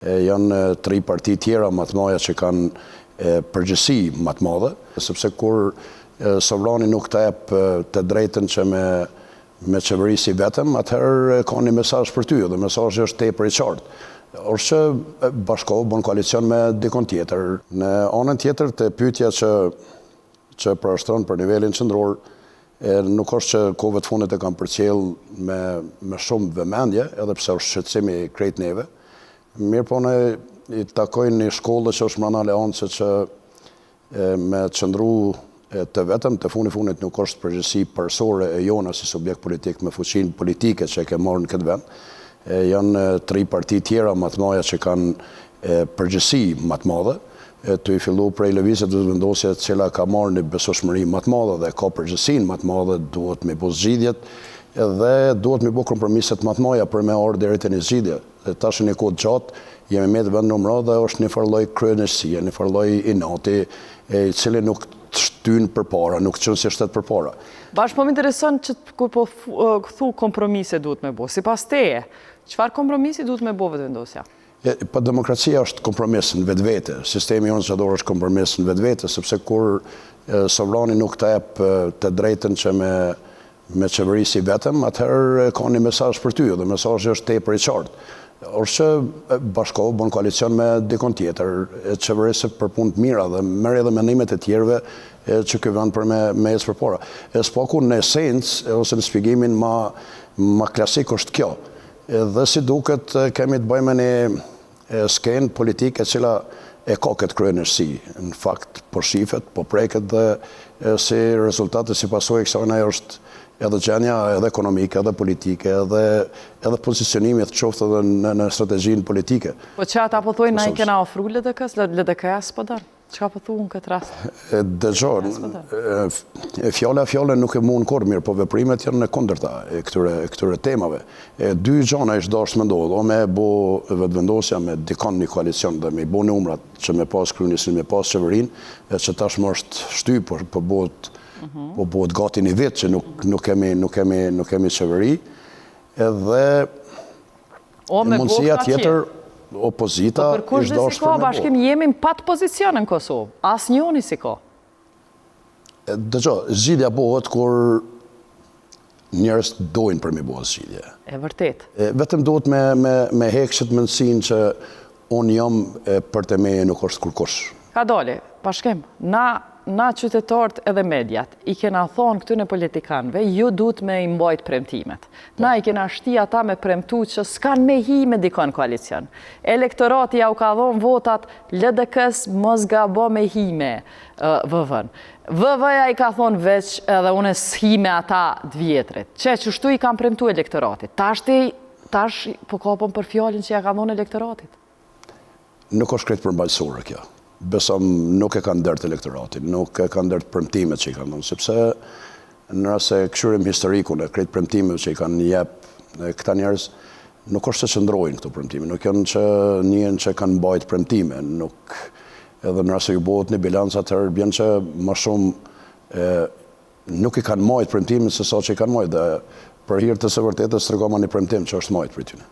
Janë 3 parti tjera më të mëdha që kanë përgjegjësi më të madhe, sepse kur sovrani nuk të jep të drejtën që me qeverisi vetëm, atëherë ka një mesazh për ty dhe mesazhi është tepër i qartë. Është që bashkohu bën koalicion me dikon tjetër. Në anën tjetër të pyetja që përshton për nivelin qendror, nuk është që kohëve të fundit e kam përcjell me shumë vëmendje, edhe pse është shqetësim i krejt neve. Mirë po ne i takojnë një shkollë që është mbrana aleancë që me qëndru të vetëm, të funit nuk është përgjegjësi persore e jona si subjekt politik me fuqinë politike që e ke marrë në këtë vend. Janë 3 parti tjera më të mëdha që kanë përgjegjësi më të madhe. Të i fillu prej lëvizjes të vendosjes e cila ka marrë një besueshmëri më të madhe dhe ka përgjegjësinë më të madhe, duhet me bëj zgjidhjet dhe duhet me bëj kompromiset më të mëdha për me ardhur deri te një zgjidhje. Tash në kohë gjatë jemi me vend numër dhe është një farë lloj kryenësie, një farë lloj inati i cili nuk të shtyn përpara, nuk çon si shtet përpara. Bash po më intereson që kur po kthu kompromise duhet me bëj. Sipas teje, çfarë kompromisi duhet me bëj vendosja? Po demokracia është kompromis në vetvete. Sistemi organizator është kompromis në vetvete, sepse kur sovrani nuk të jep të drejtën që me qeverisi vetëm, atëherë ka një mesazh për ty dhe mesazhi është tepër i qartë. Është që bashkohu bën koalicion me dikon tjetër, qeverisë për punë të mira dhe merr edhe mendimet e tjerëve që ky vend për me ecë përpara. S'paku në esencë ose në shpjegimin ma klasik është kjo. Dhe si duket kemi të bëjmë një skenë politike e cila e ka këtë kryenësi. Në fakt po shifet, po preket dhe si rezultate si pasojë e kësaj është edhe gjendja edhe ekonomike, edhe politike, edhe pozicionimi të qoftë edhe në strategjinë politike. Po që ata po thojnë na i kena ofru LDK-s, LDK-s po dërë? Çka po thuan këtë rast? Dëgjoj, fjala nuk e mund kurrë mirë, po veprimet janë në kundërta e këtyre temave. 2 gjëra është dashur me ndodh, o me bo vetëvendosja me dikon një koalicion dhe me bo numrat që me pas kryeministrin, me pas qeverinë, që tashmë është shtyp, po bëhet gati një vit që nuk kemi qeveri, edhe mundësia tjetër opozita për kush dhe si ka bashkim jemi në pat pozicion në Kosovë, asë njoni si ka. Dëgjo, zgjidhja bëhet kur njerëz dojnë për me bëhet zgjidhje. E vërtet. Vetëm duhet me hekshët mendësinë që unë jam për të meje nuk është kurkush. Ka dole, bashkim, na qytetarët edhe mediat i kena thonë këtyne politikanëve, ju duhet me imbajt premtimet. Na i kena shti ata me premtu që s'kan me hi me dikon koalicion. Elektorati ja u ka dhonë votat LDK-s mos gabo me hi me VV-n. VV-ja i ka thonë veç edhe une s'hi me ata 2 vjetrit. Qështu i kam premtu elektoratit. Tash po kapëm për fjallin që ja ka dhonë elektoratit. Nuk është krejt përmbajtësore kjo. Besëm nuk e kanë dërt elektoratin, nuk e kanë dërt premtimet që i kanë dhënë, sepse në rast se këshyrim historikun e krejt premtimet që i kanë jep këta njerëz, nuk është se qëndrojnë këto premtime, nuk janë që njën që kanë mbajt premtime, edhe në rast se ju bëhet një bilanc atëherë bjen që më shumë nuk i kanë mbajt premtimet se sa që i kanë mbajt, dhe për hir të së vërtetës tregova një premtim që është mbajt për tyne.